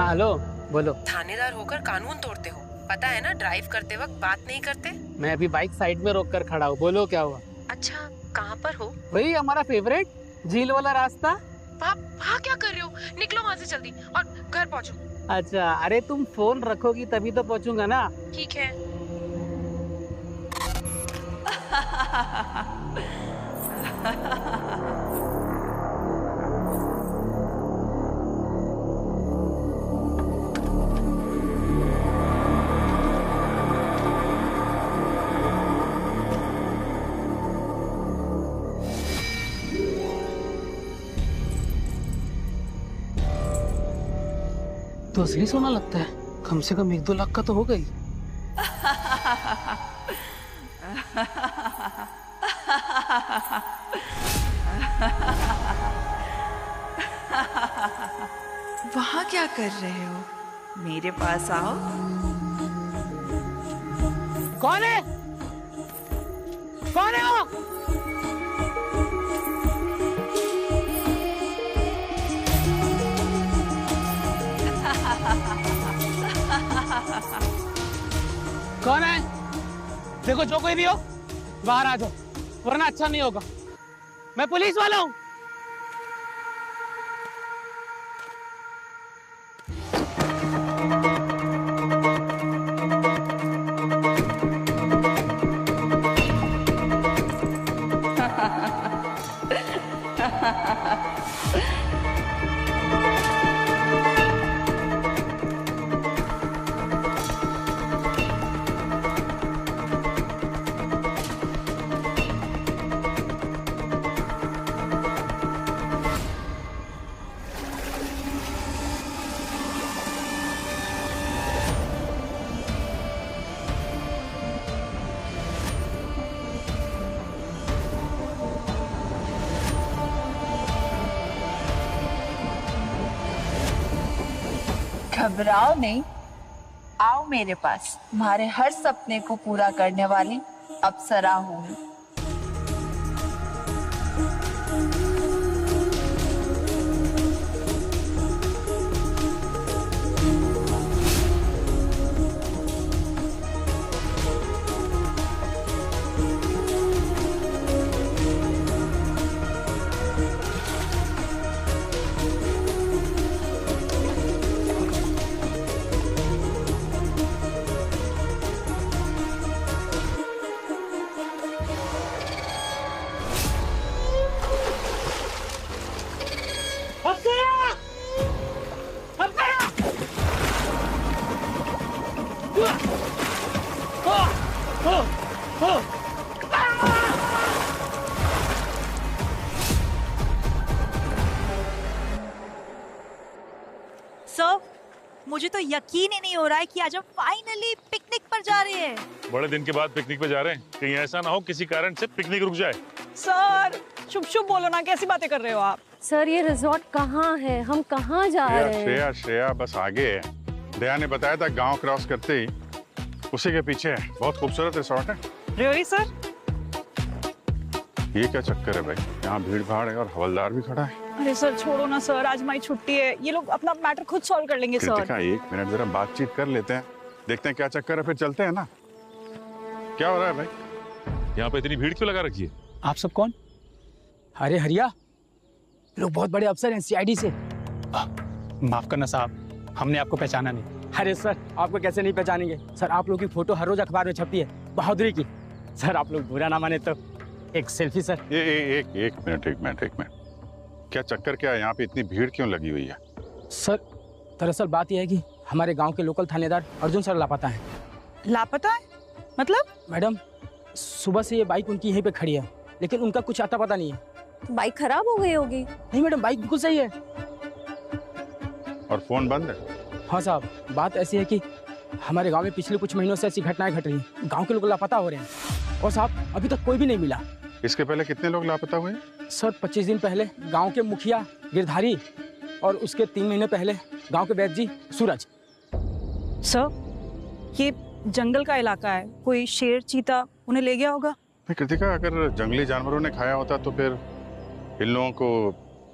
Hello, बोलो। थानेदार होकर कानून तोड़ते हो, पता है ना? ड्राइव करते वक्त बात नहीं करते। मैं अभी बाइक साइड में रोक कर खड़ा हूँ, बोलो क्या हुआ? अच्छा, कहाँ पर हो? वही हमारा फेवरेट झील वाला रास्ता। वहाँ क्या कर रहे हो? निकलो वहाँ से जल्दी और घर पहुँचो। अच्छा, अरे तुम फोन रखोगी तभी तो पहुंचूंगा ना। ठीक है। तो असली सोना लगता है, कम से कम 1-2 लाख का तो हो गई। वहाँ क्या कर रहे हो? मेरे पास आओ। कौन है? कौन है वो? कौन है? देखो, जो कोई भी हो बाहर आ जाओ, वरना अच्छा नहीं होगा। मैं पुलिस वाला हूँ। घबराओ नहीं, आओ मेरे पास। तुम्हारे हर सपने को पूरा करने वाली अप्सरा हूँ। सर, मुझे तो यकीन ही नहीं हो रहा है कि आज हम फाइनली पिकनिक पर जा रहे हैं। बड़े दिन के बाद पिकनिक पे जा रहे हैं, कहीं ऐसा ना हो किसी कारण से पिकनिक रुक जाए। सर, शुभ शुभ बोलो ना, कैसी बातें कर रहे हो आप? सर, ये रिजॉर्ट कहाँ है? हम कहाँ जा रहे हैं? श्रेया श्रेया बस आगे है। दया ने बताया था गांव क्रॉस करते ही उसी के पीछे है। बहुत खूबसूरत रिजॉर्ट है। Really sir? ये क्या चक्कर है भाई, यहाँ भीड़ भाड़ है और हवलदार भी खड़ा है। अरे सर छोड़ो ना सर, आज हमारी छुट्टी है, ये लोग अपना मैटर खुद सॉल्व कर लेंगे सर। कृतिका, 1 मिनट जरा बातचीत कर लेते हैं, देखते हैं क्या चक्कर है, फिर चलते हैं ना। क्या हो रहा है भाई? यहाँ पे इतनी भीड़ क्यों लगा रखी है? आप सब कौन? अरे हरिया, लोग बहुत बड़े अफसर हैं सीआईडी से। माफ करना साहब, हमने आपको पहचाना नहीं। अरे सर, आपको कैसे नहीं पहचानेंगे सर? आप लोग की फोटो हर रोज अखबार में छपती है बहादुरी की। सर, आप लोग बुरा ना माने तो एक सेल्फी सर। एक मिनट। क्या चक्कर क्या है? यहाँ पे इतनी भीड़ क्यों लगी हुई है? सर, दरअसल बात यह है कि हमारे गांव के लोकल थानेदार अर्जुन सर लापता हैं। लापता है? मतलब? मैडम, सुबह से ये बाइक उनकी यहीं पे खड़ी है, लेकिन उनका कुछ अता पता नहीं है। बाइक खराब हो गई होगी। नहीं मैडम, बाइक बिल्कुल सही है। और फोन बंद है? हाँ साहब, बात ऐसी है कि हमारे गांव में पिछले कुछ महीनों से ऐसी घटनाएं घट रही हैं। गांव के लोग लापता हो रहे हैं और साहब अभी तक कोई भी नहीं मिला। इसके पहले कितने लोग लापता हुए? सर, 25 दिन पहले गांव के मुखिया गिरधारी और उसके 3 महीने पहले गांव के वैद्य जी सूरज। सर, ये जंगल का इलाका है, कोई शेर चीता उन्हें ले गया होगा। कृतिका, अगर जंगली जानवरों ने खाया होता तो फिर इन लोगों को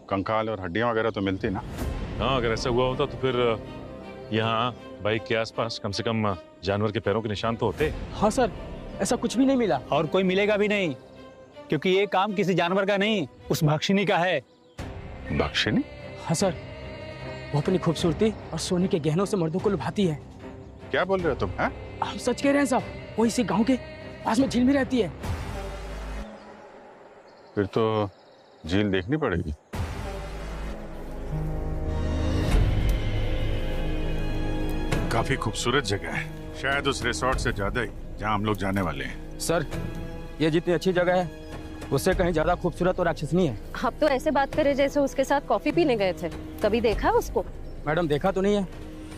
कंकाल और हड्डियां वगैरह तो मिलती ना। हाँ, अगर ऐसा हुआ होता तो फिर यहाँ बाइक के आसपास कम से कम जानवर के पैरों के निशान तो होते। हाँ सर, ऐसा कुछ भी नहीं मिला और कोई मिलेगा भी नहीं, क्योंकि ये काम किसी जानवर का नहीं, उस भक्षिणी का है। बख्शिनी? हाँ सर, वो अपनी खूबसूरती और सोने के गहनों से मर्दों को लुभाती है। क्या बोल रहे हो तुम? हैं? हम सच कह रहे हैं साहब, वो इसी गांव के पास में झील में रहती है। फिर तो झील देखनी पड़ेगी। काफी खूबसूरत जगह है, शायद उस रिसोर्ट से ज्यादा ही जहाँ हम लोग जाने वाले हैं। सर, ये जितनी अच्छी जगह है उससे कहीं ज्यादा खूबसूरत और राक्षसनी है। आप तो ऐसे बात करे जैसे उसके साथ कॉफी पीने गए थे। कभी देखा उसको? मैडम देखा तो नहीं है,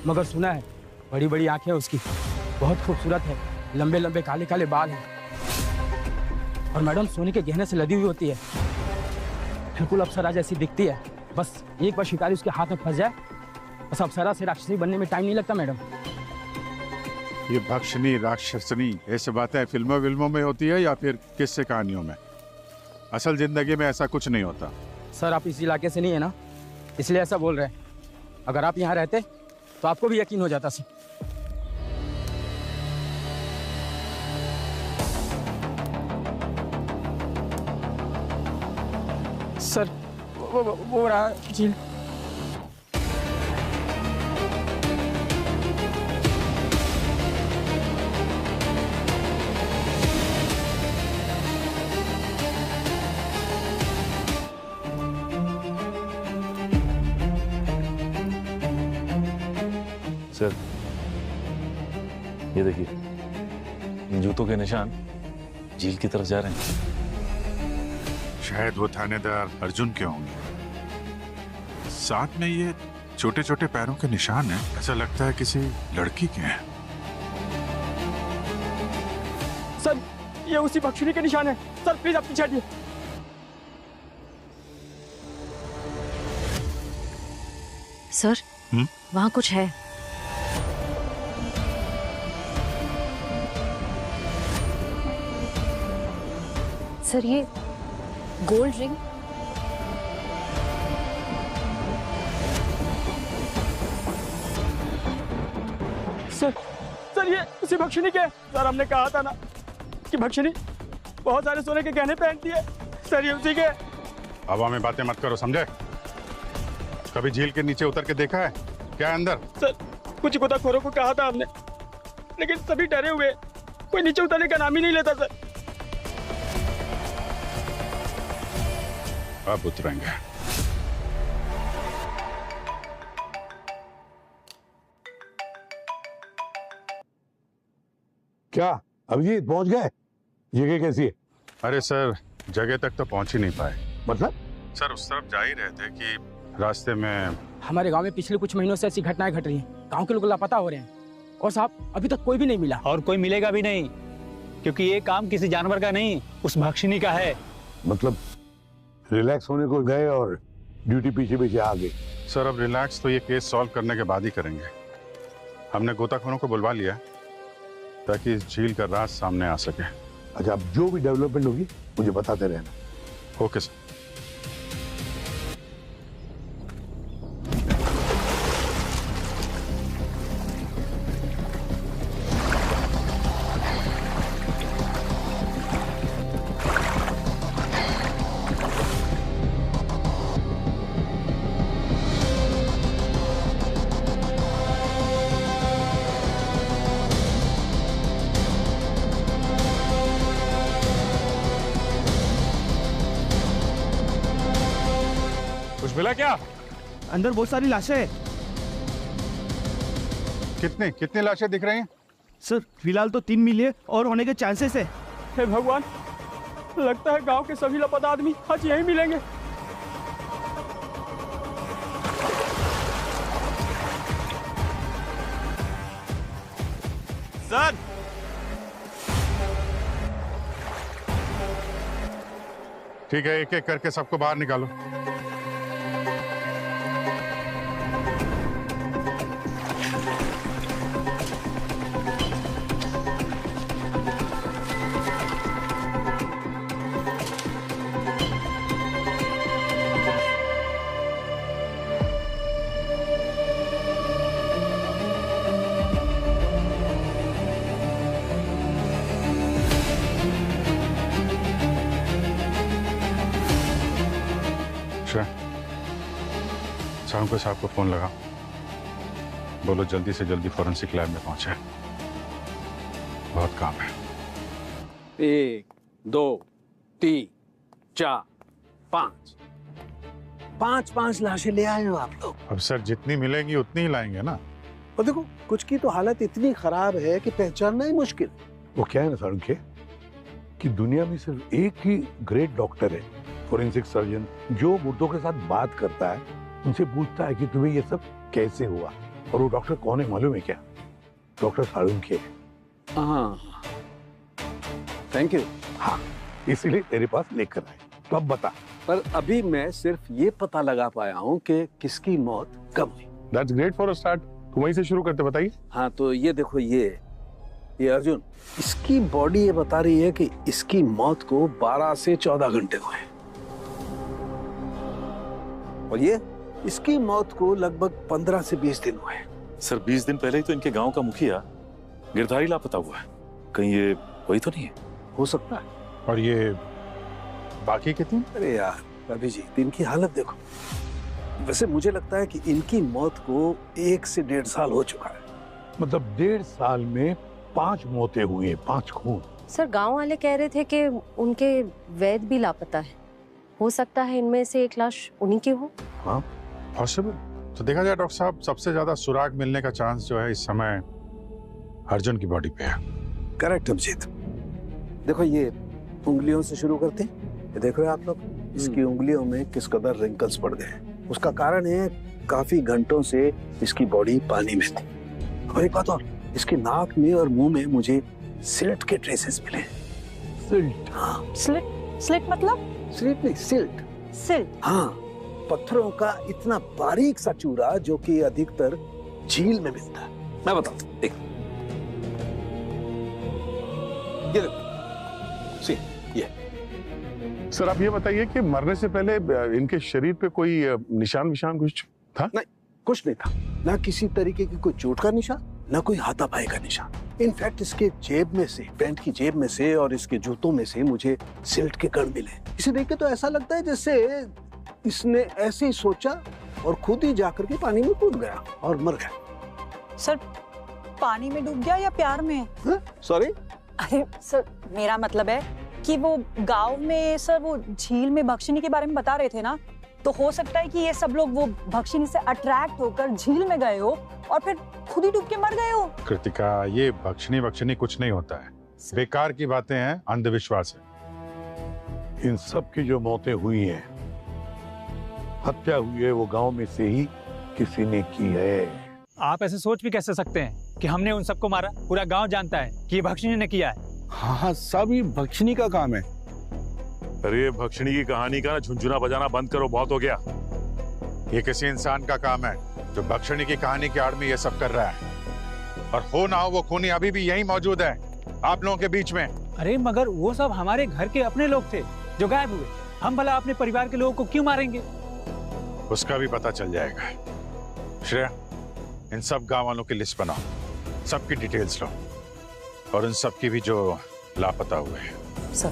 मगर सुना है। बड़ी बड़ी आंखें उसकी, बहुत खूबसूरत है, लंबे लंबे काले काले बाल हैं और मैडम सोने के गहने से लदी हुई होती है। बिल्कुल अप्सरा जैसी दिखती है। बस एक बार शिकारी उसके हाथ में फंस जाए, बस अप्सरा से राक्षसी बनने में टाइम नहीं लगता मैडम। ये भक्षिणी राक्षसनी ऐसे बातें फिल्मों विल्मों में होती है या फिर किस्से कहानियों में? असल जिंदगी में ऐसा कुछ नहीं होता। सर, आप इस इलाके से नहीं है ना, इसलिए ऐसा बोल रहे हैं। अगर आप यहाँ रहते तो आपको भी यकीन हो जाता सर। सर, वो रहा झील। सर, ये देखिए, इन जूतों के निशान झील की तरफ जा रहे हैं। शायद वो थानेदार अर्जुन के होंगे। साथ में ये छोटे छोटे पैरों के निशान हैं, ऐसा लगता है किसी लड़की के हैं। सर, ये उसी भक्षिणी के निशान है। सर प्लीज आप पीछे हटिए। सर, वहाँ कुछ है। सर, ये गोल्ड रिंग। सर ये उसी भक्षिणी के। सर हमने कहा था ना कि भक्षिणी बहुत सारे सोने के गहने पहनती है। सर ये उसी के। हवा में बातें मत करो, समझे? कभी झील के नीचे उतर के देखा है क्या अंदर? सर कुछ गोताखोरों को कहा था हमने, लेकिन सभी डरे हुए, कोई नीचे उतरने का नाम ही नहीं लेता सर। अब उतरेंगे। क्या अभिजीत पहुंच गए? जगह कैसी है? अरे सर, जगह तक तो पहुंच ही नहीं पाए। मतलब? सर उस तरफ जा ही रहे थे कि रास्ते में हमारे गांव में पिछले कुछ महीनों से ऐसी घटनाएं घट रही हैं। गांव के लोग लापता हो रहे हैं और साहब अभी तक कोई भी नहीं मिला। और कोई मिलेगा भी नहीं, क्योंकि ये काम किसी जानवर का नहीं, उस भक्षिणी का है। मतलब रिलैक्स होने को गए और ड्यूटी पीछे पीछे आ गई। सर अब रिलैक्स तो ये केस सॉल्व करने के बाद ही करेंगे। हमने गोताखोरों को बुलवा लिया ताकि इस झील का राज सामने आ सके। अच्छा, अब जो भी डेवलपमेंट होगी मुझे बताते रहना। Okay sir. कुछ मिला क्या? अंदर बहुत सारी लाशें हैं। कितनी कितनी लाशें दिख रही हैं? सर फिलहाल तो 3 मिले और होने के चांसेस है। हे भगवान, लगता है गांव के सभी लापता आदमी आज यहीं मिलेंगे। सर, ठीक है, एक एक करके सबको बाहर निकालो। साहब साहब को फोन लगा, बोलो जल्दी से जल्दी फॉरेंसिक लैब में पहुंचे, बहुत काम है। 1 2 3 4 5 5 लाशें ले आए हो आप लोग। अब सर जितनी मिलेंगी उतनी ही लाएंगे ना। और देखो कुछ की तो हालत इतनी खराब है कि पहचानना ही मुश्किल। वो क्या है ना सारुण के, कि दुनिया में सिर्फ एक ही ग्रेट डॉक्टर है, फोरेंसिक सर्जन, जो मुर्दों के साथ बात करता है, उनसे पूछता है कि तुम्हें ये सब कैसे हुआ। और वो डॉक्टर कौन है मालूम है क्या? डॉक्टर सारुण के। हाँ, थैंक यू। हाँ, इसीलिए तेरे पास लेकर आए। तो अब बता। पर अभी मैं सिर्फ ये पता लगा पाया हूँ कि किसकी मौत कब हुई। That's great for a start. तो वहीं से शुरू करते, बताइए। हाँ, तो ये देखो, ये अर्जुन, इसकी बॉडी ये बता रही है कि इसकी मौत को 12 से 14 घंटे हुए। और ये इसकी मौत को लगभग 15 से 20 दिन हुए। सर 20 दिन पहले ही तो इनके गांव का मुखिया गिरधारी लापता हुआ है। कहीं ये वही तो नहीं है? हो सकता है। और ये बाकी कितनी? अरे यार अभिजीत, इनकी हालत देखो। वैसे मुझे लगता है कि इनकी मौत को 1 से 1.5 साल हो चुका है। मतलब 1.5 साल में 5 मौतें हुई हैं, 5 खून। सर गांव वाले कह रहे थे कि उनके वैद भी लापता है। हो सकता है इनमें से एक लाश उन्हीं की हो। हाँ, पॉसिबल। तो देखा जाए डॉक्टर साहब, सबसे ज्यादा सुराग मिलने का चांस जो है इस समय अर्जुन की बॉडी पे है। करेक्ट अभिजीत। देखो ये उंगलियों से शुरू करते हैं। ये देख रहे हो आप लोग, इसकी उंगलियों में किस कदर रिंकल्स पड़ गए हैं। उसका कारण है काफी घंटों से इसकी बॉडी पानी में थी। और एक बात और, इसके नाक में और मुंह में मुझे सिल्ट के ट्रेसेस मिले। सिल्ट? हाँ। स्लिट मतलब? सिल्ट नहीं, सिल्ट। सिल्ट? हाँ, पत्थरों का इतना बारीक सा चूरा जो कि अधिकतर झील में मिलता है। मैं बताता हूँ, देख। ये देखो, सी, ये। सर आप ये बताइए कि मरने से पहले इनके शरीर पे कोई निशान विशान कुछ था? नहीं, कुछ नहीं था। ना किसी तरीके की कोई चोट का निशान, ना कोई हाथापाई का निशान। इनफैक्ट इसके जेब में से, पैंट की जेब में से और इसके जूतों में से मुझे सिल्ट के कण मिले। इसे देख के तो ऐसा लगता है जैसे इसने ऐसे ही सोचा और खुद ही जाकर के पानी में कूद गया और मर गया। सर पानी में डूब गया या प्यार में? सॉरी? अरे सर, मेरा मतलब है कि वो गांव में सर वो झील में भक्षिनी के बारे में बता रहे थे ना, तो हो सकता है कि ये सब लोग वो भक्षिनी से अट्रैक्ट होकर झील में गए हो और फिर खुद ही डूब के मर गए हो। कृतिका, ये भक्षिनी कुछ नहीं होता है, बेकार की बातें हैं, अंधविश्वास है। इन सब की जो मौतें हुई हैं, हत्या हुई है, वो गांव में से ही किसी ने की है। आप ऐसे सोच भी कैसे सकते हैं कि हमने उन सबको मारा? पूरा गांव जानता है कि ये भक्षिनी ने किया है। हाँ, सब ये भक्षिनी का काम है। अरे भक्षिणी की कहानी का झुंझुना बजाना बंद करो, बहुत हो गया। ये किसी इंसान का काम है जो भक्षिणी की कहानी की आड़ में ये सब कर रहा है। और हो ना हो, वो खूनी अभी भी यहीं मौजूद है आप लोगों के बीच में। अरे मगर वो सब हमारे घर के अपने लोग थे जो गायब हुए। हम भला अपने परिवार के लोगों को क्यों मारेंगे? उसका भी पता चल जाएगा। श्रेया, इन सब गांव वालों की लिस्ट बनाओ, सबकी डिटेल्स लो, और इन सब की भी जो लापता हुए हैं। सर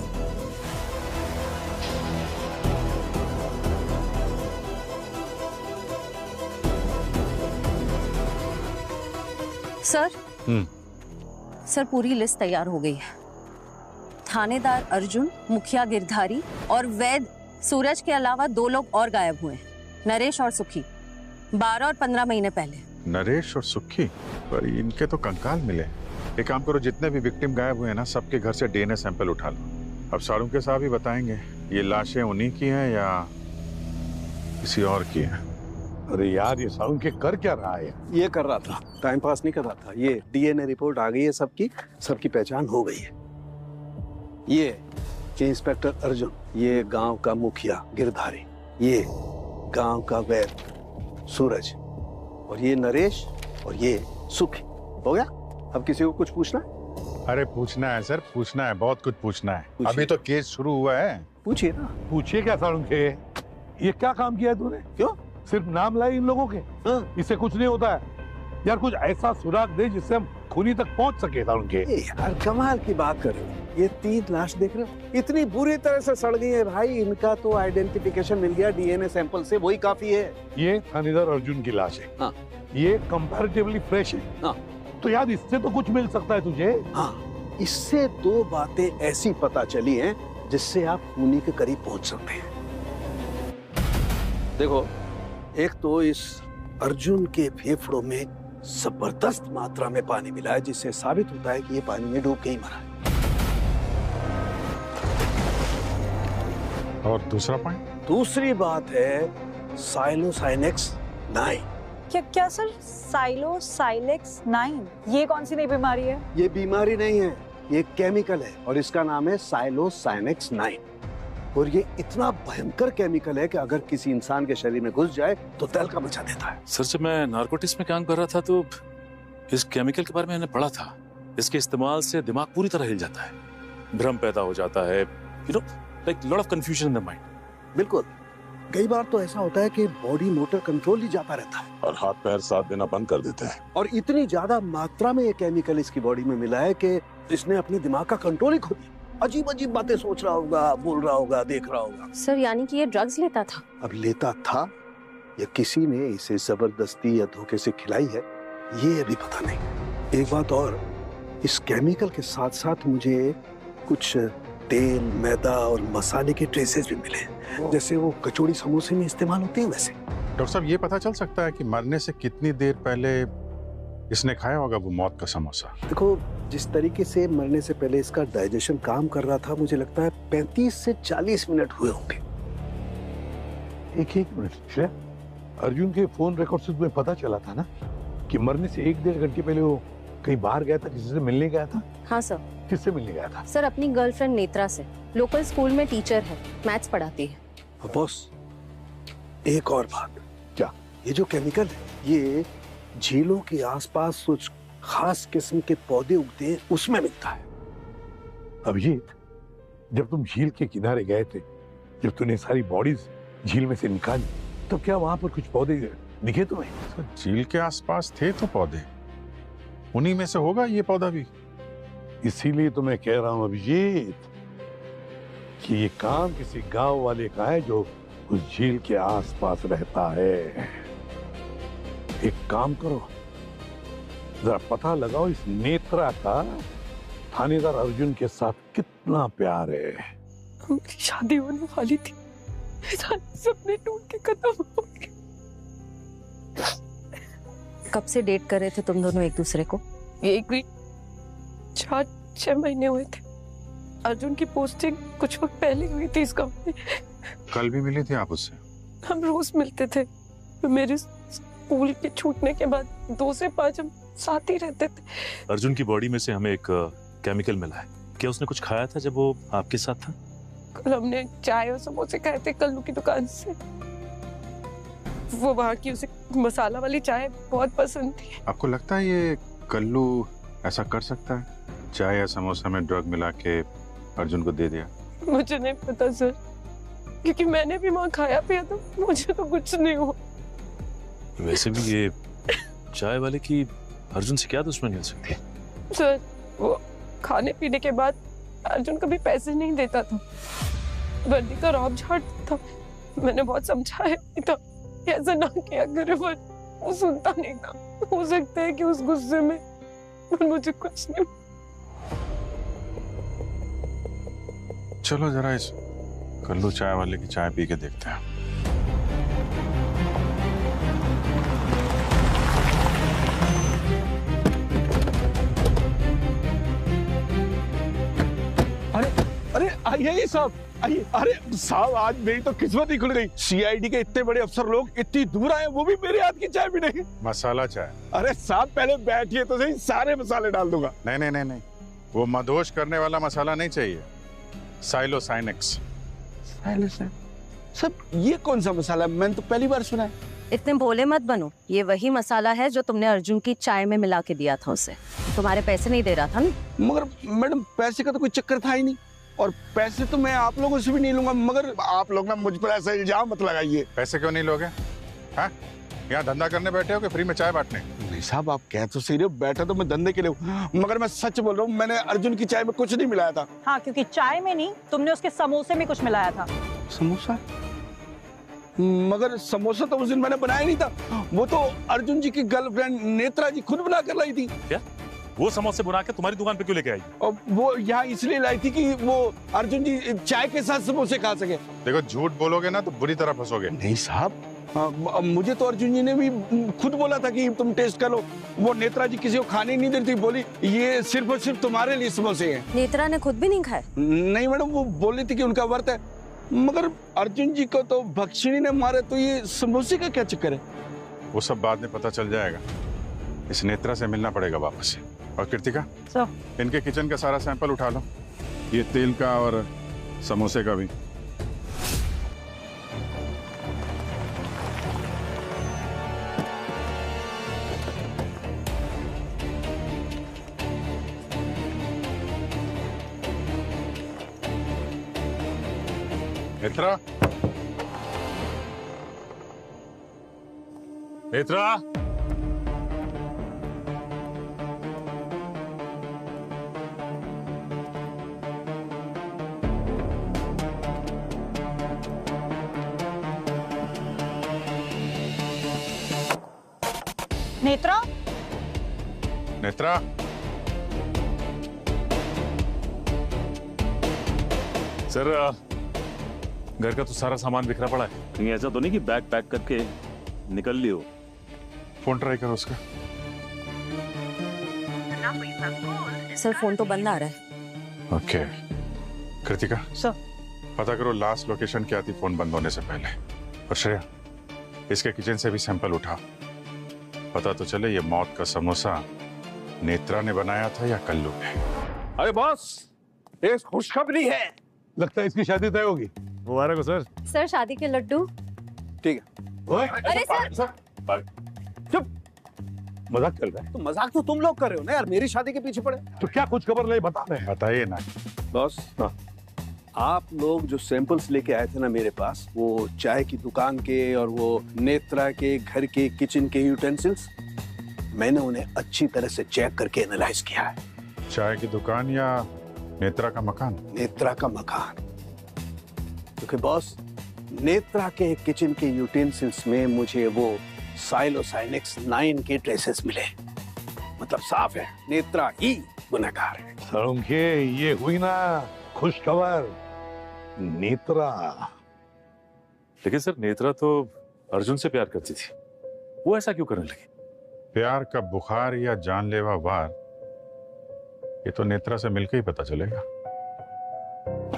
सर सर पूरी लिस्ट तैयार हो गई है। थानेदार अर्जुन, मुखिया गिरधारी और वैद सूरज के अलावा 2 लोग और गायब हुए हैं, नरेश और सुखी, 12 और 15 महीने पहले। नरेश और सुखी? पर इनके तो कंकाल मिले। एक काम करो, जितने भी विक्टिम गायब हुए हैं ना, सबके घर से डीएनए सैंपल उठा लो। अब सारुण के साहब ही बताएंगे ये लाशें उन्हीं की हैं या किसी और की हैं। अरे यार, ये सारुण के कर क्या रहा है? ये कर रहा था, टाइम पास नहीं कर रहा था। ये डीएनए रिपोर्ट आ गई है, सबकी पहचान हो गई है। ये इंस्पेक्टर अर्जुन, ये गांव का मुखिया गिरधारी, ये गांव का वैद सूरज, और ये नरेश, और ये सुखी। हो गया? अब किसी को कुछ पूछना है? अरे पूछना है सर, पूछना है, बहुत कुछ पूछना है। अभी तो केस शुरू हुआ है। पूछिए ना। पूछिए क्या सारुण के, ये क्या काम किया है तूने? क्यों? सिर्फ नाम लाई इन लोगों के? हाँ। इससे कुछ नहीं होता है। यार कुछ ऐसा सुराग दे जिससे हम खूनी तक पहुंच सके था उनके। यार कमाल की बात कर रहे हो, ये 3 लाश देख रहे हो, इतनी बुरी तरह से सड़ गई है भाई। इनका तो आइडेंटिफिकेशन मिल गया डीएनए सैंपल से, वही काफी है। ये थानेदार अर्जुन की लाश है। हाँ। ये कंपैरेटिवली फ्रेश है। हाँ। तो यार इससे तो कुछ मिल सकता है तुझे। हाँ, इससे 2 बातें ऐसी पता चली हैं जिससे आप खूनी के करीब पहुंच सकते हैं। देखो, एक तो इस अर्जुन के फेफड़ों में जबरदस्त मात्रा में पानी मिला है, जिससे साबित होता है कि ये पानी में डूब के ही मरा है। और दूसरा पॉइंट? दूसरी बात है साइलोसाइनेक्स 9। क्या सर? साइलोसाइलेक्स 9 ये कौन सी नई बीमारी है? ये बीमारी नहीं है, ये केमिकल है और इसका नाम है साइलोसाइनेक्स 9। और ये इतना भयंकर केमिकल है कि अगर किसी इंसान के शरीर में घुस जाए तो तहलका मचा देता है। सर, जब मैं नारकोटिक्स में काम कर रहा था तो इस केमिकल के बारे में मैंने पढ़ा था। इसके इस्तेमाल से दिमाग पूरी तरह हिल जाता है, भ्रम पैदा हो जाता है, you know, like lot of confusion in the mind. बिल्कुल, कई बार तो ऐसा होता है कि बॉडी मोटर कंट्रोल ही जाता रहता है और हाथ पैर साथ देना बंद कर देते हैं। और इतनी ज्यादा मात्रा में ये केमिकल इसकी बॉडी में मिला है कि इसने अपने दिमाग का कंट्रोल ही खो दिया। अजीब अजीब बातें सोच रहा होगा, बोल रहा होगा, देख रहा होगा। सर, यानी कि ये ड्रग्स लेता था? अब लेता था या किसी ने इसे जबरदस्ती या धोखे से खिलाई है, ये अभी पता नहीं। एक बात और, इस केमिकल के साथ साथ मुझे कुछ तेल, मैदा और मसाले के ट्रेसेस भी मिले, जैसे वो कचौड़ी समोसे में इस्तेमाल होते हैं वैसे। डॉक्टर साहब, ये पता चल सकता है कि मरने से कितनी देर पहले इसने खाया होगा वो मौत का समोसा? देखो, जिस तरीके से मरने से पहले इसका डाइजेशन काम कर रहा था, मुझे लगता है 35 से 40 मिनट हुए होंगे। एक मिनट, अर्जुन के फोन रिकॉर्ड से तुम्हें पता चला था ना कि मरने से 1-1.5 घंटे पहले वो कहीं बाहर गया था, किसी से मिलने गया था? हाँ सर। किससे मिलने गया था? सर, अपनी गर्लफ्रेंड नेत्रा से। लोकल स्कूल में टीचर है, मैथ्स पढ़ाती है। बॉस, एक और बात। क्या? ये जो केमिकल है, ये झीलों के आसपास कुछ खास किस्म के पौधे उगते हैं, उसमें मिलता है। अभिजीत, जब तुम झील के किनारे गए थे, जब तूने सारी बॉडीज झील में से निकाली, तो क्या वहां पर कुछ पौधे दिखे तुम्हें? तो झील के आसपास थे तो पौधे, उन्हीं में से होगा ये पौधा भी। इसीलिए तो मैं कह रहा हूं अभिजीत कि ये काम किसी गांव वाले का है जो उस झील के आसपास रहता है। एक काम करो, जरा पता लगाओ इस नेत्रा का थानेदार अर्जुन के साथ कितना प्यार है। हमारी शादी होने वाली थी, सारे सपने टूट के खत्म हो गए। कब से डेट कर रहे थे तुम दोनों एक दूसरे को? ये कोई 4-6 महीने हुए थे। अर्जुन की पोस्टिंग कुछ वक्त पहले हुई थी इस गांव में। कल भी मिली थी आप उससे? हम रोज मिलते थे। मेरे स्कूल के छूटने के बाद 2 से 5 हम साथ ही रहते थे। अर्जुन की बॉडी में से हमें एक केमिकल मिला है। क्या उसने कुछ खाया था जब वो आपके साथ था? कल हमने चाय और समोसे खाए थे कल्लू की दुकान से। वो वहाँ की उसे मसाला वाली चाय बहुत पसंद थी। आपको लगता है ये कल्लू ऐसा कर सकता है, चाय या समोसा में ड्रग मिला के अर्जुन को दे दिया? मुझे नहीं पता सर, क्योंकि मैंने भी वहाँ खाया पिया तो मुझे तो कुछ नहीं हुआ। वैसे भी ये चाय वाले की अर्जुन से क्या दुश्मनी हो सकती है? सर, वो खाने पीने के बाद अर्जुन कभी पैसे नहीं देता था, वर्दी का रौब झाड़ता था। मैंने बहुत समझाया था ऐसा ना किया करे, पर वो सुनता नहीं था। हो सकता है कि उस गुस्से में मुझे कुछ नहीं। चलो जरा इस कल्लू चाय वाले की चाय पी के देखते हैं। अरे आइए साहब, आइए। अरे साहब, आज मेरी तो किस्मत ही खुल गई। सीआईडी के इतने बड़े अफसर लोग इतनी दूर आए, वो भी मेरे हाथ की चाय भी नहीं। मसाला चाय? अरे साहब, पहले बैठिए तो सही, सारे मसाले डाल दूंगा। नहीं नहीं नहीं नहीं, वो मदहोश करने वाला मसाला नहीं चाहिए, साइलोसाइनेक्स। सब ये कौन सा मसाला है? मैंने तो पहली बार सुना है। इतने भोले मत बनो, ये वही मसाला है जो तुमने अर्जुन की चाय में मिला के दिया था उसे। तुम्हारे पैसे नहीं दे रहा था ना? मगर मैडम, पैसे का तो कोई चक्कर था ही नहीं, और पैसे तो मैं आप लोगों से भी नहीं लूंगा। मगर आप लोग ना मुझ पर ऐसा इल्जाम मत लगाइए। पैसे क्यों नहीं लोगे? हाँ, यहाँ धंधा करने बैठे हो कि फ्री में चाय बांटने? नहीं साहब, आप कह तो सही रहे हो, बैठा तो मैं धंधे के लिए हूँ, मगर मैं सच बोल रहा हूँ, मैंने अर्जुन की चाय में कुछ नहीं मिलाया था। हाँ, क्योंकि चाय में नहीं, तुमने उसके समोसे में कुछ मिलाया था। समोसा? मगर समोसा तो उस दिन मैंने बनाया नहीं था, वो तो अर्जुन जी की गर्लफ्रेंड नेत्रा जी खुद बना कर लाई थी। क्या? वो समोसे बना के तुम्हारी दुकान पे क्यों लेके आई? और वो यहाँ इसलिए लाई थी कि वो अर्जुन जी चाय के साथ समोसे खा सके। देखो, झूठ बोलोगे ना तो बुरी तरह फंसोगे। नहीं साहब, मुझे तो अर्जुन जी ने भी खुद बोला था कि तुम टेस्ट करो। वो नेत्रा जी किसी को खाने नहीं देती, बोली ये सिर्फ और सिर्फ तुम्हारे लिए समोसे हैं। नेत्रा ने खुद भी नहीं खाए? नहीं मैडम, वो बोल रही थी कि उनका व्रत है, मगर अर्जुन जी को तो भक्षिणी ने मारे, तो ये समोसे का क्या चक्कर है? वो सब बाद में पता चल जाएगा। इस नेत्रा से मिलना पड़ेगा वापस। और कृतिका, इनके किचन का सारा सैंपल उठा लो, ये तेल का और समोसे का भी। नेत्रा, नेत्रा, नेत्रा, नेत्रा, सर घर का तो सारा सामान बिखरा पड़ा है, कहीं ऐसा तो नहीं कि बैग पैक करके निकल लियो? फोन ट्राई करो उसका। सर फोन तो बंद आ रहा है। ओके कृतिका, सर पता करो लास्ट लोकेशन क्या थी फोन बंद होने से पहले। और श्रेया, इसके किचन से भी सैंपल उठा, पता तो चले ये मौत का समोसा नेत्रा ने बनाया था या कल्लू ने। अरे बॉस, एक खुशखबरी है। लगता है इसकी शादी तय होगी। मुबारक हो सर। सर शादी के लड्डू। ठीक है। अरे सर, चुप, मजाक चल रहा है। तो मजाक तो तुम लोग कर रहे हो ना यार, मेरी शादी के पीछे पड़े। तो क्या कुछ खबर नहीं बता रहे? बताइए ना बॉस। हाँ, आप लोग जो सैंपल्स लेके आए थे ना मेरे पास, वो चाय की दुकान के और वो नेत्रा के घर के किचन के यूटेंसिल्स, मैंने उन्हें अच्छी तरह से चेक करके एनालाइज किया है। चाय की दुकान या नेत्रा का मकान? नेत्रा का मकान। क्योंकि बॉस, नेत्रा के किचन के यूटेंसिल्स में मुझे वो साइलोसाइनेक्स 9 के ट्रेसेस मिले। मतलब साफ है, नेत्रा ही गुनहगार है। सड़ुंखे, ये हुई ना खुश खबर। नेत्रा। लेकिन सर नेत्रा तो अर्जुन से प्यार करती थी, वो ऐसा क्यों करने लगी? प्यार का बुखार या जानलेवा वार, ये तो नेत्रा से मिलकर ही पता चलेगा।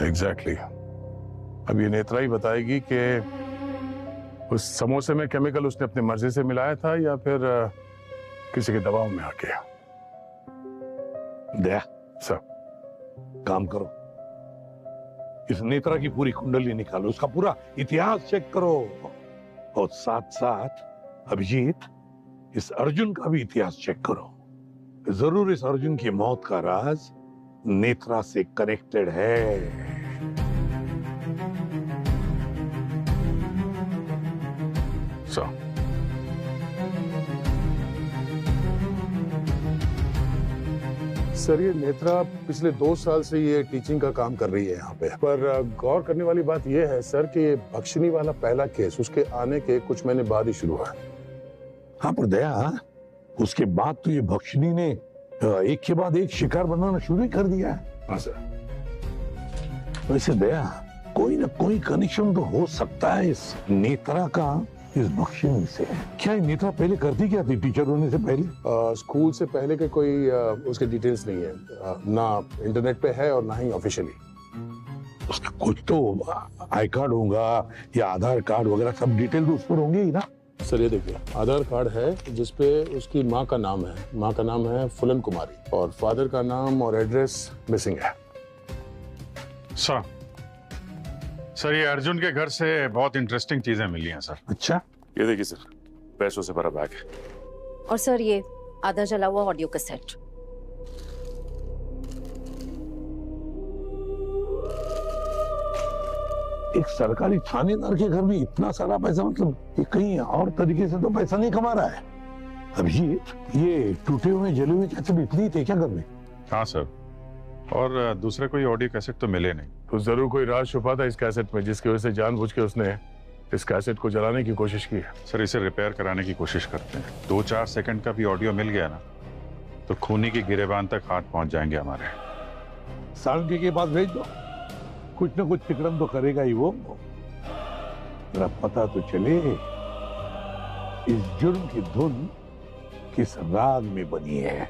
एग्जैक्टली। अब ये नेत्रा ही बताएगी कि उस समोसे में केमिकल उसने अपनी मर्जी से मिलाया था या फिर किसी के दबाव में आके। दया सब काम करो, इस नेत्रा की पूरी कुंडली निकालो, उसका पूरा इतिहास चेक करो, और साथ साथ अभिजीत, इस अर्जुन का भी इतिहास चेक करो। जरूर इस अर्जुन की मौत का राज नेत्रा से कनेक्टेड है। सर ये नेत्रा पिछले 2 साल से ये टीचिंग का काम कर रही है यहाँ पे, पर गौर करने वाली बात ये है सर कि ये भक्षिणी वाला पहला केस उसके आने के कुछ महीने बाद ही शुरू हुआ। हाँ पर दया, उसके बाद तो ये भक्षिणी ने एक के बाद एक शिकार बनाना शुरू कर दिया है। हाँ सर। वैसे दया, कोई ना कोई कनेक्शन तो हो सकता है इस नेत्रा का इस भक्षिणी से। क्या ये नेत्रा पहले करती क्या थी टीचर होने से पहले? स्कूल से पहले के कोई उसके डिटेल्स नहीं है, ना इंटरनेट पे है और ना ही ऑफिशियली। उसका कुछ तो आई कार्ड होगा या आधार कार्ड वगैरह, सब डिटेल तो उस पर होंगे ही ना। सर ये देखिए, आधार कार्ड है जिसपे उसकी माँ का नाम है, माँ का नाम है फुलन कुमारी, और फादर का नाम और एड्रेस मिसिंग है। सर ये अर्जुन के घर से बहुत इंटरेस्टिंग चीजें मिली हैं सर। अच्छा, ये देखिए सर, पैसों से भरा बैग है। और सर ये आधा जला हुआ ऑडियो कैसेट। एक सरकारी थानेदार के घर में इतना सारा पैसा, मतलब ये कहीं और तरीके से तो पैसा नहीं कमा रहा है। अभिजीत, ये टूटे हुए जले हुए कैसेट इतनी थे क्या घर में? हाँ सर, और दूसरे कोई ऑडियो कैसेट तो मिले नहीं। तो जरूर कोई राज छुपा था इस कैसेट में, जिसकी वजह से जानबूझ के उसने इस कैसेट को जलाने की कोशिश की है। सर इसे रिपेयर कराने की कोशिश करते हैं। 2-4 सेकंड का भी ऑडियो मिल गया ना तो खूनी की गिरेबान तक हाथ पहुंच जाएंगे हमारे। साळुंखे के पास भेज दो, कुछ ना कुछ तिकड़म तो करेगा ही वो। जरा पता तो चले इस जुर्म की धुन किस राग में बनी है।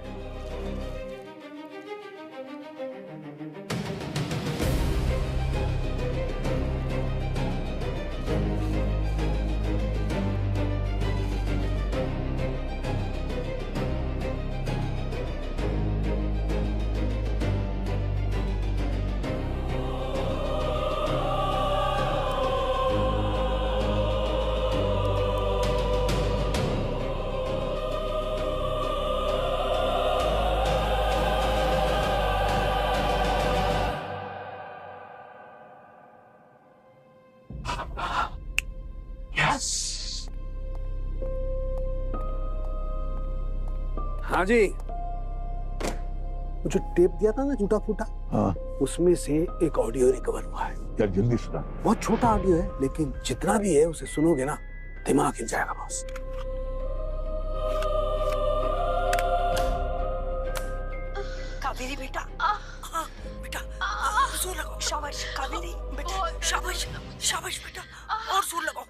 हाँ जी, जो टेप दिया था ना टूटा फूटा, हाँ, उसमें से एक ऑडियो रिकवर हुआ है। यार जल्दी सुना। बहुत छोटा ऑडियो है, लेकिन जितना भी है उसे सुनोगे ना दिमाग हिल जाएगा बॉस। कावेरी बेटा, बेटा जोर लगाओ। शाबाश कावेरी बेटा, शाबाश शाबाश बेटा, और जोर लगाओ।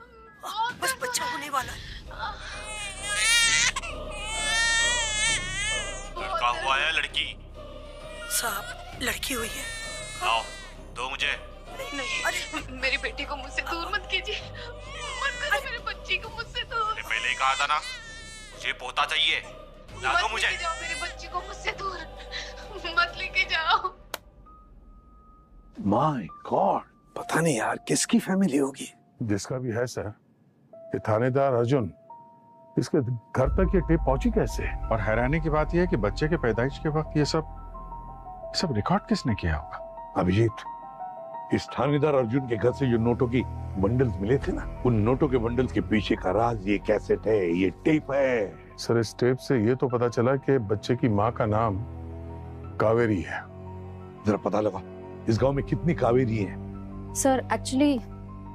बस बच्चा होने वाला है। लड़का हुआ है लड़की? साहब लड़की हुई है। आओ दो मुझे। नहीं, अरे मेरी बेटी को मुझसे दूर मत कीजिए, मत करो मेरी बच्ची को मुझसे दूर। पहले ही कहा था ना मुझे पोता चाहिए, ला दो मुझे। जाओ मेरी बच्ची को मुझसे दूर, मत लेके जाओ। माय गॉड, पता नहीं यार किसकी फैमिली होगी। जिसका भी है सर, ये थानेदार अर्जुन, इसके घर तक ये टेप पहुंची कैसे? और हैरानी की बात यह है कि बच्चे के पैदाइश के वक्त ये सब रिकॉर्ड किसने किया होगा? अभिजीत, इस थानेदार अर्जुन के घर से जो नोटों की बंडल्स मिले थे ना, उन नोटों के बंडल्स के पीछे का राज ये कैसेट है, ये टेप है। सर इस टेप से ये तो पता चला कि बच्चे की माँ का नाम कावेरी है। जरा पता लगा इस गांव में कितनी कावेरी है। सर एक्चुअली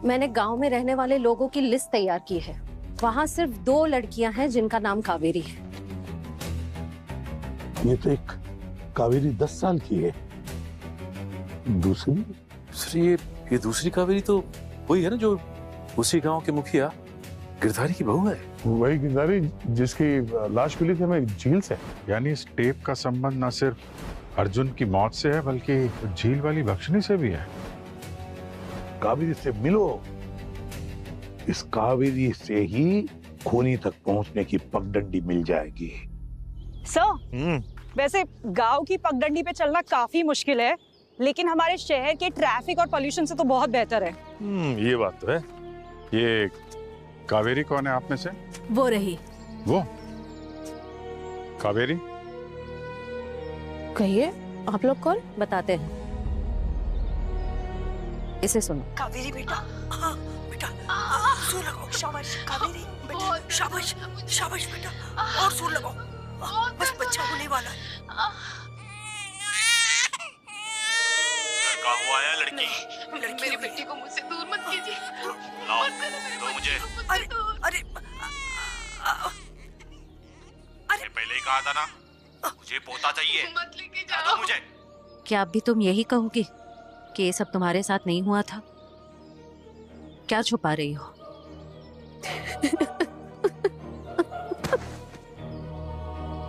मैंने गांव में रहने वाले लोगों की लिस्ट तैयार की है। वहाँ सिर्फ 2 लड़कियां हैं जिनका नाम कावेरी है। ये तो एक कावेरी 10 साल की है, दूसरी? सर ये दूसरी कावेरी तो वही है ना जो उसी गांव के मुखिया गिरधारी की बहू है। वही गिरधारी जिसकी लाश मिली थी हमें झील से। यानी इस टेप का संबंध न सिर्फ अर्जुन की मौत से है बल्कि झील वाली बख्शनी से भी है। कावेरी से मिलो, इस कावेरी से ही खूनी तक पहुंचने की पगडंडी मिल जाएगी। सर, वैसे गांव की पगडंडी पे चलना काफी मुश्किल है, लेकिन हमारे शहर के ट्रैफिक और पोल्यूशन से तो बहुत बेहतर है। ये बात तो है। ये कावेरी कौन है आप में से? वो रही। वो कावेरी? कहिए आप लोग कौन? बताते हैं, इसे सुनो। कावेरी बेटा, हाँ बेटा, जोर लगाओ। शाबाश कावेरी बेटा, शाबाश शाबाश बेटा, और जोर लगाओ। बस बच्चा होने वाला है। लड़का हुआ है लड़की? मेरी बेटी को मुझसे दूर मत कीजिए, लाओ मत करो मेरी दो बच्ची मुझे। को मुझसे दूर। अरे पहले ही कहा था ना मुझे पोता चाहिए, मत लेके ला जाओ दो मुझे। क्या अब भी तुम यही कहोगी कि ये सब तुम्हारे साथ नहीं हुआ था? क्या छुपा रही हो?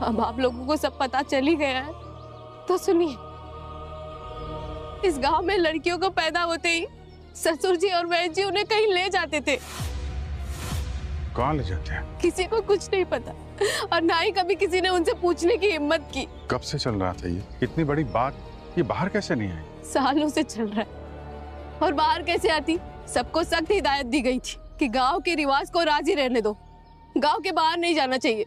अब आप लोगों को सब पता चल ही गया है तो सुनिए। इस गांव में लड़कियों को पैदा होते ही ससुर जी और वैद्य जी उन्हें कहीं ले जाते थे। कहाँ ले जाते हैं? किसी को कुछ नहीं पता और ना ही कभी किसी ने उनसे पूछने की हिम्मत की। कब से चल रहा था ये? इतनी बड़ी बात ये बाहर कैसे नहीं आई? सालों से चल रहा है। और बाहर कैसे आती? सबको सख्त हिदायत दी गई थी कि गांव के रिवाज को राजी रहने दो, गांव के बाहर नहीं जाना चाहिए।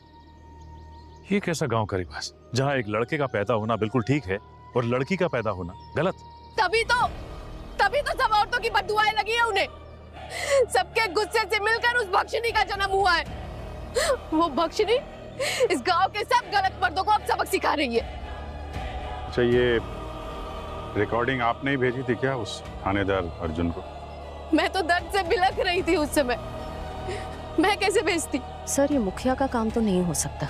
ये कैसा गांव का रिवाज जहाँ एक लड़के का पैदा होना बिल्कुल ठीक है और लड़की का पैदा होना गलत? तभी तो सब औरतों की बददुआएं लगी है उन्हें। सबके गुस्से से मिलकर उस भक्षिणी का जन्म हुआ है। वो भक्षिणी इस गांव के सब गलत मर्दों को अब सबक सिखा रही है। अच्छा, ये रिकॉर्डिंग आपने ही भेजी थी क्या उस थानेदार अर्जुन को? मैं तो दर्द से बिलख रही थी उस समय, मैं कैसे भेजती? सर, ये मुखिया का काम तो नहीं हो सकता।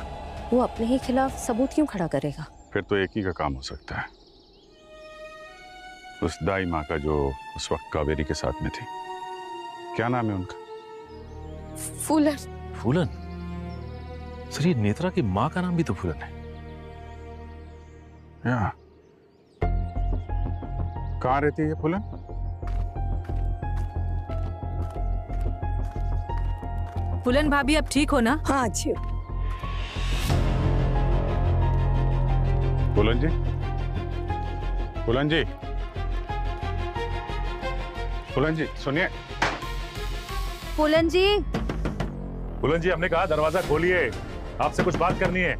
वो अपने ही खिलाफ सबूत क्यों खड़ा करेगा? फिर तो एक ही का काम हो सकता है, उस दाई माँ का जो उस वक्त कावेरी के साथ में थी। क्या नाम है उनका? फूलन। फूलन? सर, ये नेत्रा की माँ का नाम भी तो फूलन है। या कहाँ रहती है ये फूलन? फूलन भाभी अब ठीक हो ना? हाँ अच्छी हो। फूलन जी, फूलन जी, फूलन जी सुनिए। फूलन जी, फूलन जी, हमने कहा दरवाजा खोलिए, आपसे कुछ बात करनी है।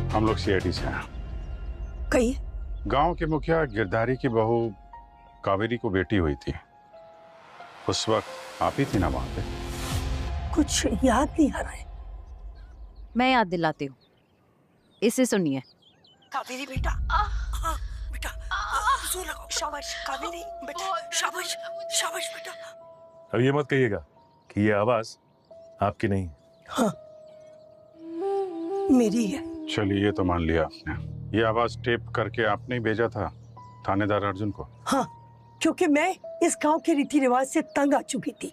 हम लोग सीआईडी से हैं। कहिए। गांव के मुखिया गिरधारी की बहू कावेरी को बेटी हुई थी, उस वक्त आप ही थी ना वहां पे? कुछ याद नहीं आ रहा है। मैं याद दिलाती हूँ, इसे सुनिए। कावेरी बेटा, बेटा जोर लगाओ। शाबाश कावेरी बेटा, शाबाश शाबाश बेटा। अब ये मत कहिएगा कि ये आवाज आपकी नहीं। हाँ मेरी है। चलिए, ये तो मान लिया आपने। ये आवाज टेप करके आपने ही भेजा था थानेदार अर्जुन को? हाँ, क्योंकि मैं इस गांव के रीति रिवाज से तंग आ चुकी थी,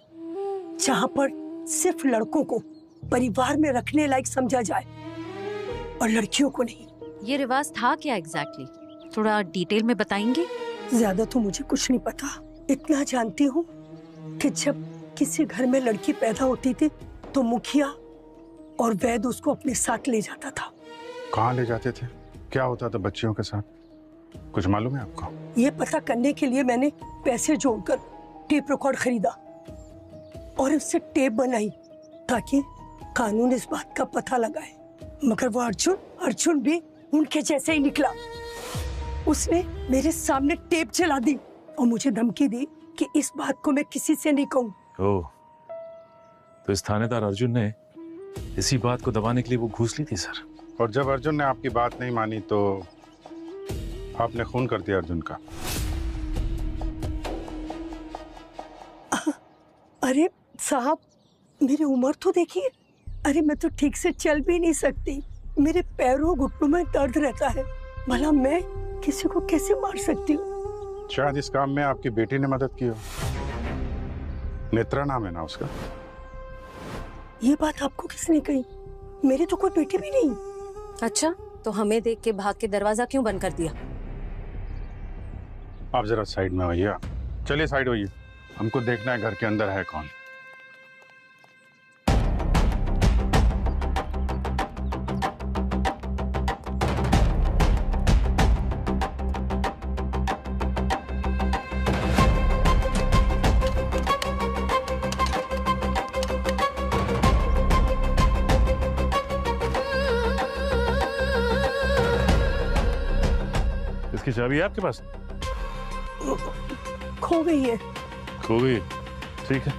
जहाँ पर सिर्फ लड़कों को परिवार में रखने लायक समझा जाए और लड़कियों को नहीं। ये रिवाज था क्या एग्जैक्टली? थोड़ा डिटेल में बताएंगे? ज्यादा तो मुझे कुछ नहीं पता, इतना जानती हूँ कि जब किसी घर में लड़की पैदा होती थी तो मुखिया और वैद उसको अपने साथ ले जाता था। कहाँ ले जाते थे? क्या होता था बच्चियों के साथ? कुछ मालूम है आपको? ये पता करने के लिए मैंने पैसे जोड़कर टेप रिकॉर्ड खरीदा और उससे टेप बनाई ताकि कानून इस बात का पता लगाए। मगर वो अर्जुन भी उनके जैसे ही निकला। उसने मेरे सामने टेप चला दी और मुझे धमकी दी कि इस बात को मैं किसी से नहीं कहूँ। ओह, तो इस थानेदार अर्जुन ने इसी बात को दबाने के लिए वो घूस ली थी सर। और जब अर्जुन ने आपकी बात नहीं मानी तो आपने खून कर दिया अर्जुन का। अरे साहब, मेरी उम्र तो देखिए। अरे मैं तो ठीक से चल भी नहीं सकती, मेरे पैरों घुटनों में दर्द रहता है। भला मैं किसी को कैसे मार सकती हूँ? शायद इस काम में आपकी बेटी ने मदद की हो। नेत्रा नाम है ना उसका? ये बात आपको किसने कही? मेरी तो कोई बेटी भी नहीं। अच्छा, तो हमें देख के भाग के दरवाजा क्यों बंद कर दिया? आप जरा साइड में होइए। चलिए साइड होइए, हमको देखना है घर के अंदर है कौन। इसकी चाबी है आपके पास? खो गई है। खो गई? ठीक है,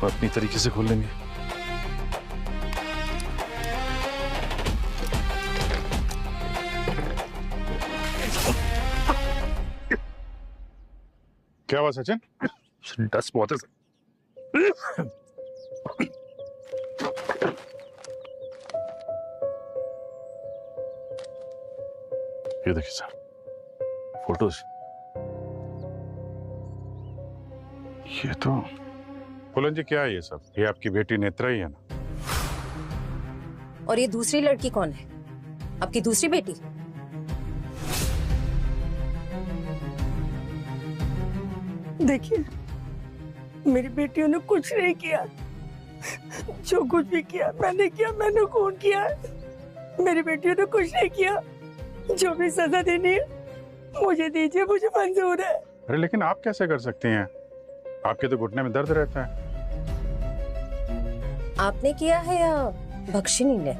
अपनी तरीके से खोल लेंगे। क्या हुआ सचिन? डस्ट बहुत है। ये देखिए सर, फोटोज। ये तो फूलन जी, क्या है ये सब? ये आपकी बेटी नेत्रा ही है ना? और ये दूसरी लड़की कौन है? आपकी दूसरी बेटी? देखिए, मेरी बेटियों ने कुछ नहीं किया। जो कुछ भी किया मैंने खून किया। मेरी बेटियों ने कुछ नहीं किया। जो भी सजा देनी है मुझे दीजिए, मुझे मंजूर है। अरे लेकिन आप कैसे कर सकती हैं? आपके तो घुटने में दर्द रहता है। आपने किया है या बख्शिनी ने?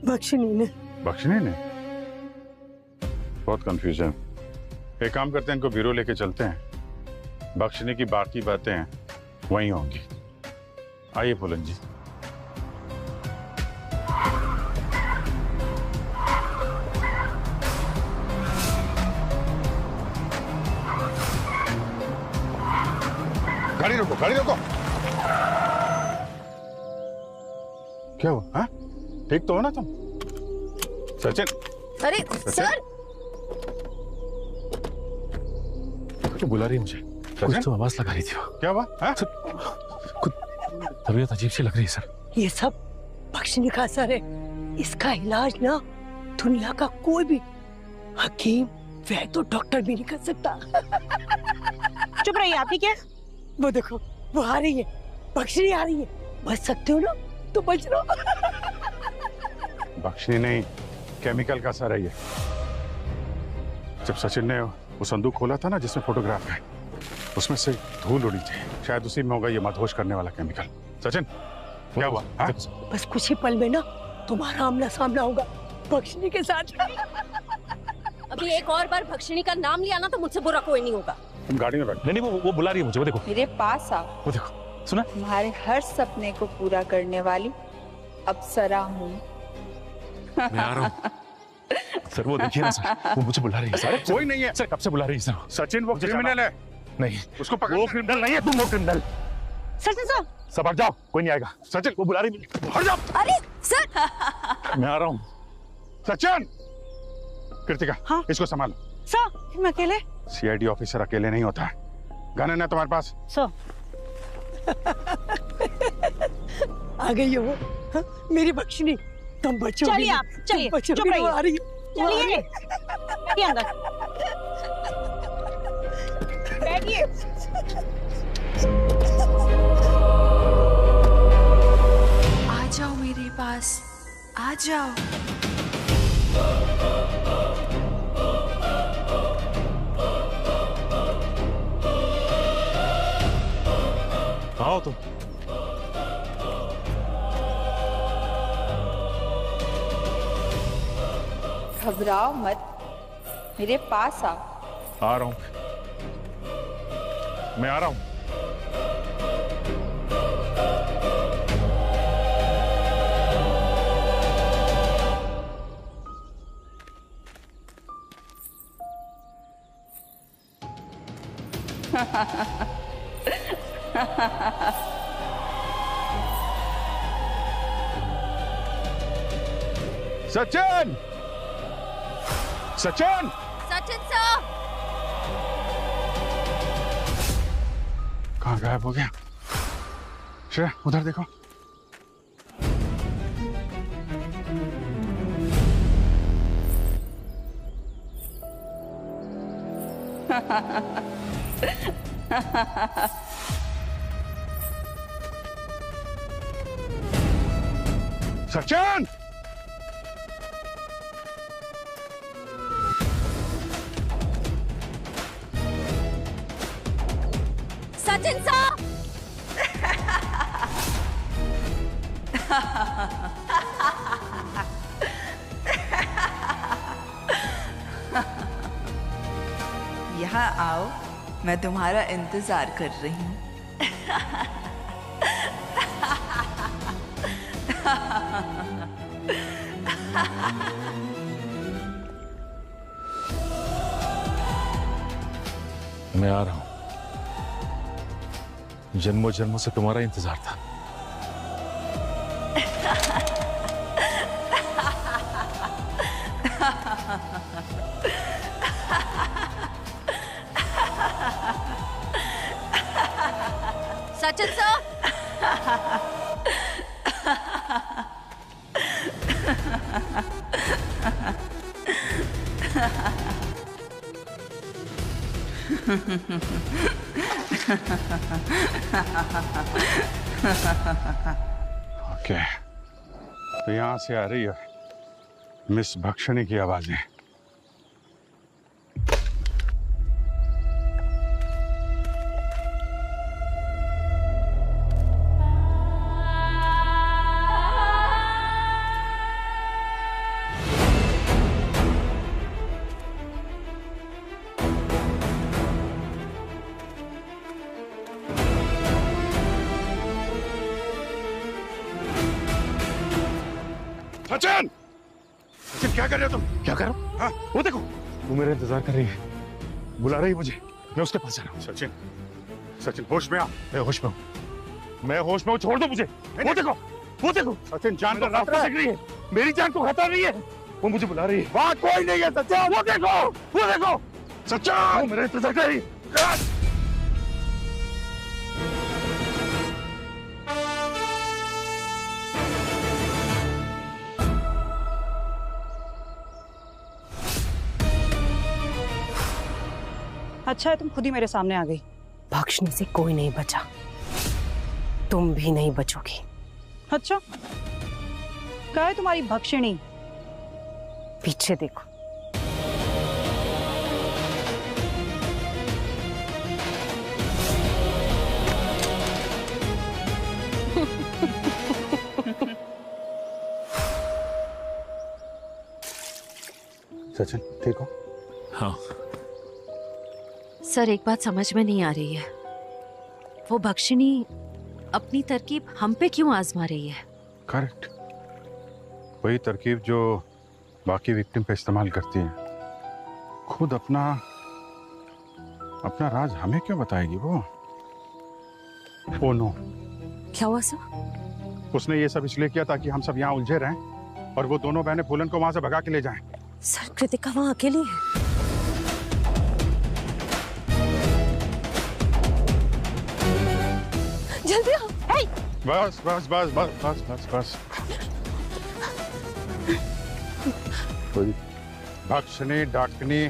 बख्शिनी ने। बख्शिनी ने? बहुत कंफ्यूजन। एक काम करते हैं, इनको ब्यूरो लेके चलते हैं। बख्शिनी की बाकी बातें हैं वहीं होंगी। आइए पुलन जी। गाड़ी रोको, गाड़ी रोको। क्या हुआ? हाँ? ठीक तो हो ना तुम? सचिन। अरे सर, तो बुला रही है मुझे। कुछ तो आवाज लगा रही थी वो। क्या हुआ? कुछ तबीयत अजीब सी लग रही है सर। ये सब बख्शनी का असर है। इसका इलाज ना दुनिया का कोई भी हकीम, वैद्य तो डॉक्टर भी नहीं कर सकता। चुप रहिए, आप ही क्या? वो देखो, वो आ रही है, बख्शनी आ रही है। बच सकते हो ना तो बच लो। बख्शनी नहीं, केमिकल का असर है ये। जब सचिन ने वो संदूक खोला था ना जिसमें फोटोग्राफ है, उसमें से धूल उड़ी थी। शायद उसी में होगा ये मदहोश करने वाला केमिकल। सचिन, क्या हुआ? बस कुछ ही पल में ना तुम्हारा आमना सामना होगा बख्शनी के साथ। अभी एक और बार बख्शनी का नाम लिया ना तो मुझसे बुरा कोई नहीं होगा। तुम गाड़ी में बैठो। नहीं, वो बुला रही है मुझे। वो देखो, मेरे पास आओ। वो देखो, सुना? तुम्हारे हर सपने को पूरा करने वाली अप्सरा हूँ। मैं आ रहा हूँ। सर वो देखिए ना सर, वो मुझे बुला रही है सर। कोई नहीं है सर, कब से बुला रही है सर? सचिन वो क्रिमिनल है। नहीं, उसको पकड़। वो क्रिमिनल नहीं है, तुम वो क्रिमिनल। सचिन साहब, सब हट जाओ, कोई नहीं आएगा। सचिन, वो बुला रही है, हट जाओ। अरे सर, मैं आ रहा हूँ। सचिन, कृतिका, हाँ? इसको संभालो। सर, मैं अकेले? सीआईडी ऑफिसर अकेले नहीं होता है। गन है ना तुम्हारे पास? सर, आ गई हो हाँ? मेरी बख्शनी, तुम बचो। चलिए आप, चलिए, चुप रहिए। आ रही चलिए, बैठिए अंदर। बैठिए। आ जाओ मेरे पास, आ जाओ। आओ तुम। घबराओ मत, मेरे पास आओ। आ रहा हूँ, मैं आ रहा हूँ। सचिन, सचिन, सचिन सर, कहाँ गायब हो गया? श्रेया, उधर देखो। सचिन, सचिन सर, यहाँ आओ, मैं तुम्हारा इंतजार कर रही हूँ। मैं आ रहा हूँ। जन्मों जन्मों से तुम्हारा इंतजार था। सचिन सर, ओके, तो यहाँ से आ रही है मिस बख्शनी की आवाजें। सचिन! सचिन क्या कर रहे हो तुम? क्या कर रहा हूँ? हाँ, वो देखो, वो मेरा इंतजार कर रही है, बुला रही है मुझे, मैं उसके पास जा रहा हूँ। सचिन, सचिन होश में आ। मैं होश में हूँ। मैं होश में हूँ, छोड़ दो मुझे। वो देखो, वो देखो, सचिन जान को खतरा दिख रही है, मेरी जान को खतरा नहीं है, वो मुझे बुला रही है। वहाँ कोई नहीं है सचिन, वो देखो, वो देखो, सचिन वो मेरा इंतजार कर रही है। अच्छा है तुम खुद ही मेरे सामने आ गई। बख्शने से कोई नहीं बचा, तुम भी नहीं बचोगी। अच्छा, क्या है तुम्हारी भक्षिणी? पीछे देखो। सचिन ठीक हो? हाँ। सर एक बात समझ में नहीं आ रही है, वो भक्षिणी अपनी तरकीब हम पे क्यों आजमा रही है? करेक्ट, वही तरकीब जो बाकी विक्टिम पे इस्तेमाल करती है। खुद अपना राज हमें क्यों बताएगी वो? Oh no. क्या हुआ सर? उसने ये सब इसलिए किया ताकि हम सब यहाँ उलझे रहें और वो दोनों बहनें फूलन को वहां से भगा के ले जाएं। सर कृतिका वहाँ अकेली है। जल्दी आओ। हे! बस बस बस बस बस बस बस। भक्षिणी डाकनी,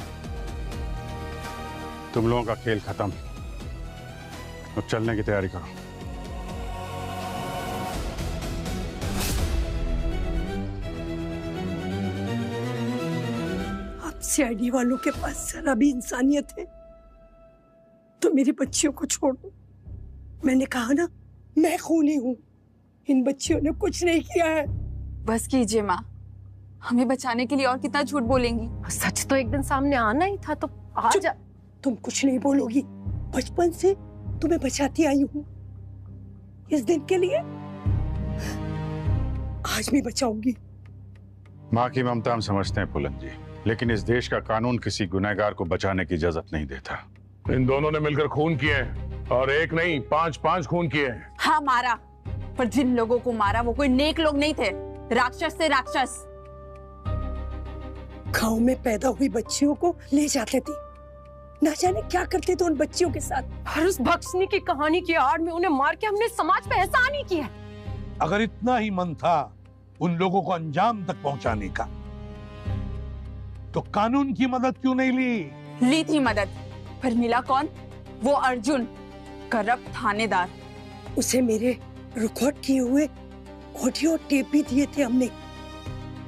तुम लोगों का खेल खत्म, अब चलने की तैयारी करो। आप सीआईडी वालों के पास जरा भी इंसानियत है तो मेरी बच्चियों को छोड़ दो। मैंने कहा ना, मैं खूनी हूँ, इन बच्चियों ने कुछ नहीं किया है। बस कीजिए माँ, हमें बचाने के लिए और कितना झूठ बोलेंगी? सच तो एक दिन सामने आना ही था, तो आ जा। तुम कुछ नहीं बोलोगी, बचपन से तुम्हें बचाती आई हूँ, इस दिन के लिए आज भी बचाऊंगी। माँ की ममता हम समझते हैं फूलन जी, लेकिन इस देश का कानून किसी गुनहगार को बचाने की इजाजत नहीं देता। इन दोनों ने मिलकर खून किए और एक नहीं 5-5 खून किए। हाँ मारा, पर जिन लोगों को मारा वो कोई नेक लोग नहीं थे, राक्षस से राक्षस। गांव में पैदा हुई बच्चियों को ले जाते थे, ना जाने क्या करते थे उन बच्चियों के साथ। और उस भक्षिणी की कहानी की आड़ में उन्हें मार के हमने समाज पे एहसान ही किया। अगर इतना ही मन था उन लोगों को अंजाम तक पहुंचाने का, तो कानून की मदद क्यों नहीं ली? ली थी मदद, पर मिला कौन? वो अर्जुन, करप्ट थानेदार। उसे मेरे रिकॉर्ड किए हुए ऑडियो टेप भी दिए थे हमने,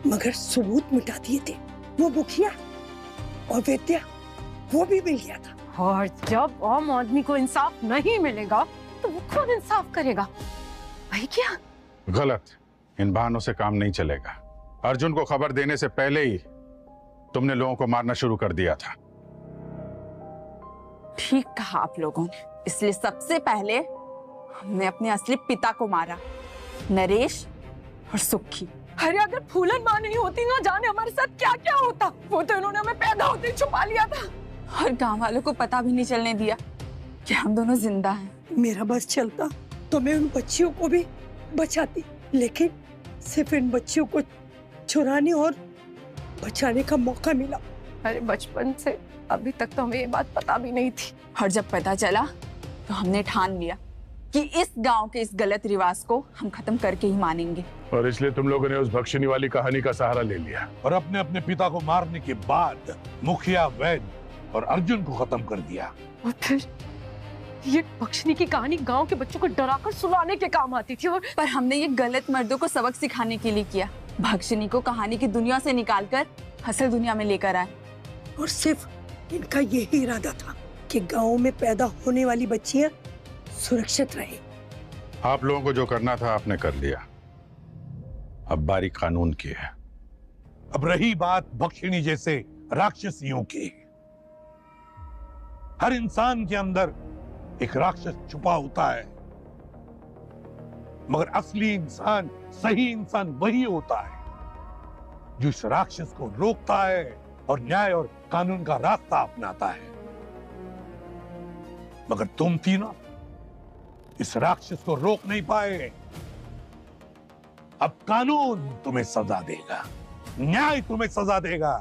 मगर सबूत मिटा दिए थे। वो मुखिया और विद्या, वो भी मिल गया था। और जब आम आदमी को इंसाफ नहीं मिलेगा तो वो खुद इंसाफ करेगा, वही क्या? गलत, इन बहानों से काम नहीं चलेगा। अर्जुन को खबर देने से पहले ही तुमने लोगों को मारना शुरू कर दिया था। ठीक कहा आप लोगों ने, इसलिए सबसे पहले हमने अपने असली पिता को मारा, नरेश और सुखी। अरे अगर फूलन माँ नहीं होती ना जाने हमारे साथ क्या क्या होता। वो तो इन्होंने हमें पैदा होते ही छुपा लिया था और गांव वालों को पता भी नहीं चलने दिया कि हम दोनों जिंदा हैं। मेरा बस चलता तो मैं उन बच्चियों को भी बचाती, लेकिन सिर्फ इन बच्चियों को चुराने और बचाने का मौका मिला। अरे बचपन से अभी तक तो हमें ये बात पता भी नहीं थी, और जब पता चला तो हमने ठान लिया कि इस गांव के इस गलत रिवाज को हम खत्म करके ही मानेंगे। और इसलिए तुम लोगों ने उस भक्षिणी वाली कहानी का सहारा ले लिया और अपने अपने पिता को मारने के बाद मुखिया, वैद और अर्जुन को खत्म कर दिया। और फिर ये भक्षिणी की कहानी गांव के बच्चों को डराकर सुलाने के काम आती थी। और पर हमने ये गलत मर्दों को सबक सिखाने के लिए किया। भक्षिणी को कहानी की दुनिया से निकालकर असल दुनिया में लेकर आए। और सिर्फ इनका यही इरादा था कि गांव में पैदा होने वाली बच्चियां सुरक्षित रहे। आप लोगों को जो करना था आपने कर लिया, अब बारी कानून की है। अब रही बात भक्षिणी जैसे राक्षसियों की, हर इंसान के अंदर एक राक्षस छुपा होता है, मगर असली इंसान, सही इंसान वही होता है जो इस राक्षस को रोकता है और न्याय और कानून का रास्ता अपनाता है। मगर तुम तीनों इस राक्षस को रोक नहीं पाए। अब कानून तुम्हें सजा देगा, न्याय तुम्हें सजा देगा।